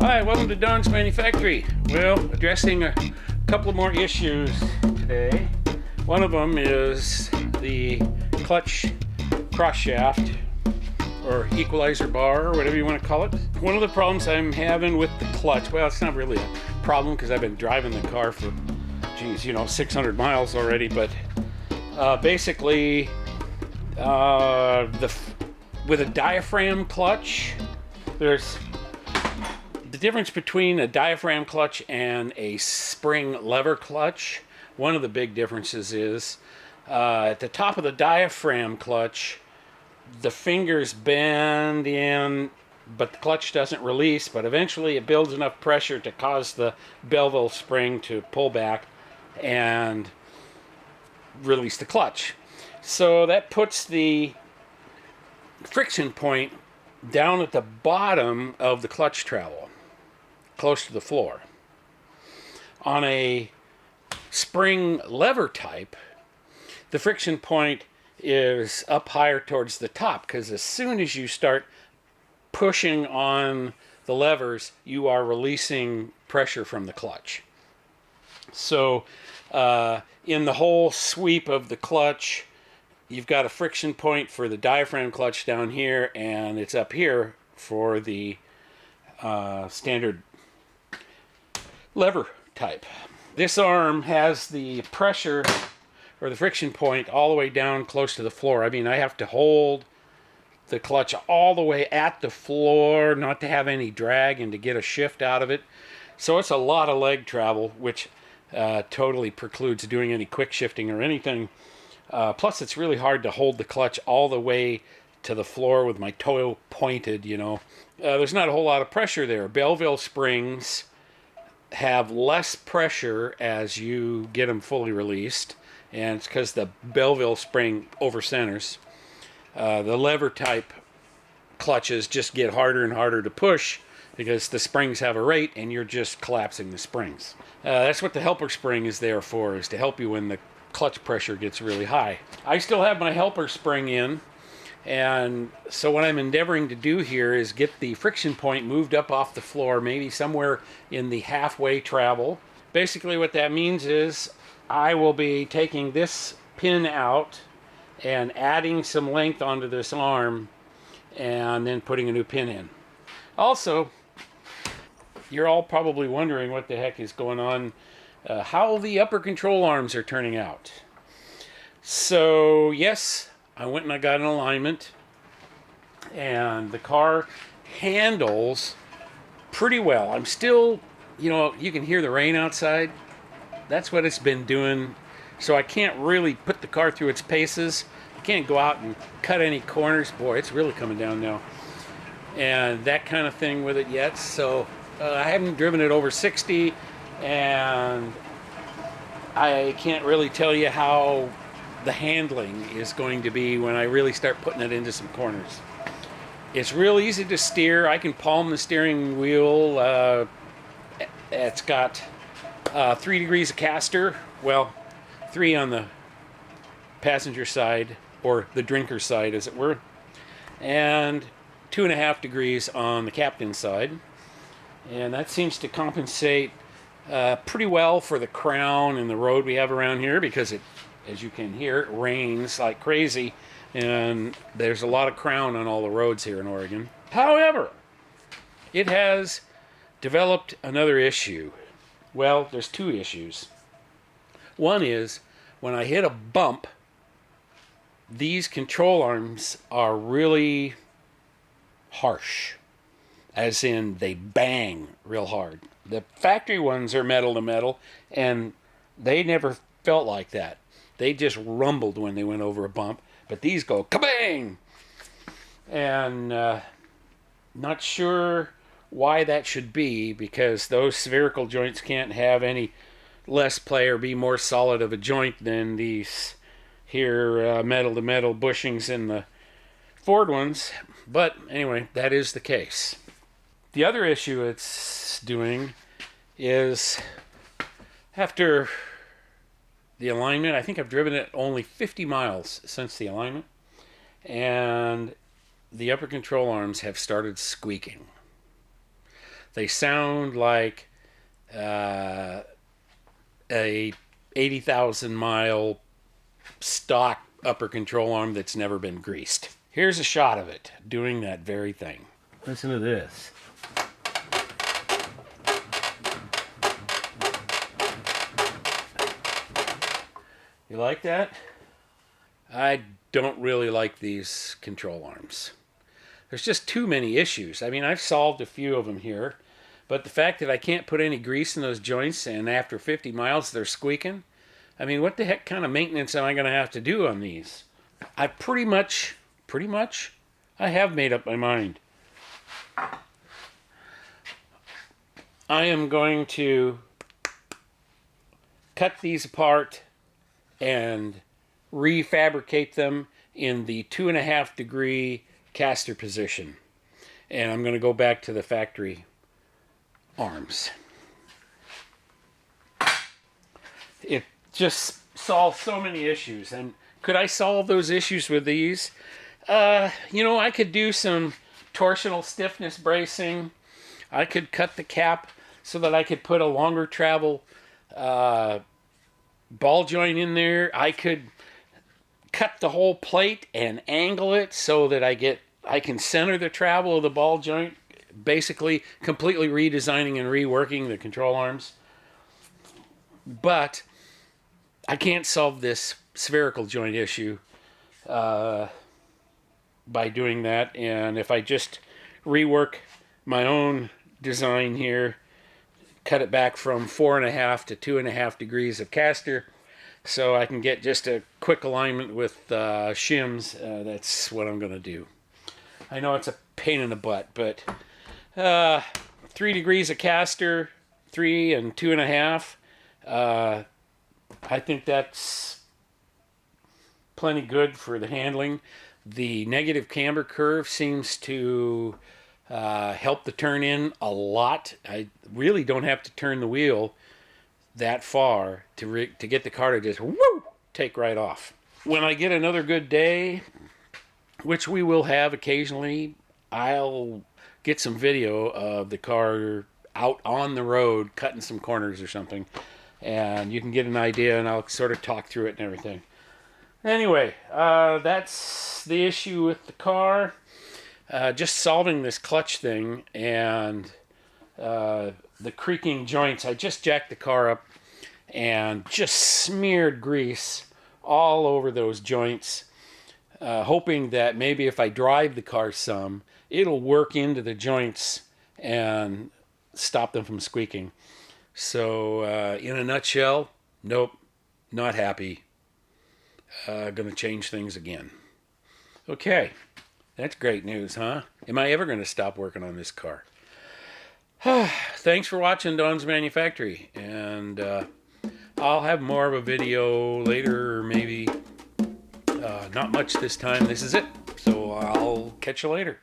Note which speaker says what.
Speaker 1: Hi, welcome to Don's Manufactory. Well, addressing a couple more issues today. One of them is the clutch cross shaft or equalizer bar, or whatever you want to call it. One of the problems I'm having with the clutch, well, it's not really a problem because I've been driving the car for, 600 miles already, but basically with a diaphragm clutch, there's the difference between a diaphragm clutch and a spring lever clutch. One of the big differences is at the top of the diaphragm clutch, the fingers bend in, but the clutch doesn't release, but eventually it builds enough pressure to cause the Belleville spring to pull back and release the clutch. So that puts the friction point down at the bottom of the clutch travel, close to the floor. On a spring lever type, the friction point is up higher towards the top, because as soon as you start pushing on the levers, you are releasing pressure from the clutch. So in the whole sweep of the clutch, you've got a friction point for the diaphragm clutch down here, and it's up here for the standard lever type. This arm has the pressure or the friction point all the way down close to the floor. I mean, I have to hold the clutch all the way at the floor not to have any drag and to get a shift out of it. So it's a lot of leg travel, which totally precludes doing any quick shifting or anything. Plus, it's really hard to hold the clutch all the way to the floor with my toe pointed, There's not a whole lot of pressure there. Belleville springs have less pressure as you get them fully released, and it's because the Belleville spring over centers. The lever type clutches just get harder and harder to push because the springs have a rate and you're just collapsing the springs. That's what the helper spring is there for, is to help you when the clutch pressure gets really high. I still have my helper spring in, and so what I'm endeavoring to do here is get the friction point moved up off the floor, maybe somewhere in the halfway travel. Basically what that means is I will be taking this pin out and adding some length onto this arm and then putting a new pin in. Also, you're all probably wondering what the heck is going on, how the upper control arms are turning out. So yes, I went and I got an alignment, and the car handles pretty well. I'm still, you can hear the rain outside. That's what it's been doing. So I can't really put the car through its paces. I can't go out and cut any corners. Boy, it's really coming down now. And that kind of thing with it yet. So I haven't driven it over 60, and I can't really tell you how the handling is going to be when I really start putting it into some corners. It's real easy to steer. I can palm the steering wheel. It's got 3 degrees of caster. Well, 3 on the passenger side, or the drinker side as it were, and 2.5 degrees on the captain's side. And that seems to compensate pretty well for the crown and the road we have around here, because it, as you can hear, it rains like crazy, and there's a lot of crown on all the roads here in Oregon. However, it has developed another issue. Well, there's 2 issues. One is, when I hit a bump, these control arms are really harsh, as in they bang real hard. The factory ones are metal to metal, and they never felt like that. They just rumbled when they went over a bump, but these go kabang! And not sure why that should be, because those spherical joints can't have any less play or be more solid of a joint than these here metal to metal bushings in the Ford ones. But anyway, that is the case. The other issue it's doing is, after the alignment, I think I've driven it only 50 miles since the alignment, and the upper control arms have started squeaking. They sound like a 80,000 mile stock upper control arm that's never been greased. Here's a shot of it doing that very thing. Listen to this. You like that? I don't really like these control arms. There's just too many issues. I mean, I've solved a few of them here, but the fact that I can't put any grease in those joints and after 50 miles they're squeaking, I mean, what the heck kind of maintenance am I going to have to do on these? I pretty much, I have made up my mind. I am going to cut these apart and refabricate them in the 2.5 degree caster position. And I'm going to go back to the factory arms. It just solves so many issues. And could I solve those issues with these? You know, I could do some torsional stiffness bracing. I could cut the cap so that I could put a longer travel ball joint in there. I could cut the whole plate and angle it so that I can center the travel of the ball joint, basically completely redesigning and reworking the control arms. But I can't solve this spherical joint issue by doing that. And if I just rework my own design here, cut it back from 4.5 to 2.5 degrees of caster, so I can get just a quick alignment with shims, that's what I'm going to do. I know it's a pain in the butt, but 3 degrees of caster, 3 and 2.5, I think that's plenty good for the handling. The negative camber curve seems to help the turn in a lot. I really don't have to turn the wheel that far to get the car to just woo, take right off. When I get another good day, which we will have occasionally, I'll get some video of the car out on the road cutting some corners or something, and you can get an idea, and I'll sort of talk through it and everything. Anyway, that's the issue with the car. Just solving this clutch thing and the creaking joints. I just jacked the car up and just smeared grease all over those joints, hoping that maybe if I drive the car some, it'll work into the joints and stop them from squeaking. So in a nutshell, nope, not happy. Gonna change things again. Okay, that's great news, huh? Am I ever gonna stop working on this car? Thanks for watching Don's Manufactory, and I'll have more of a video later, or maybe not much this time. This is it, so I'll catch you later.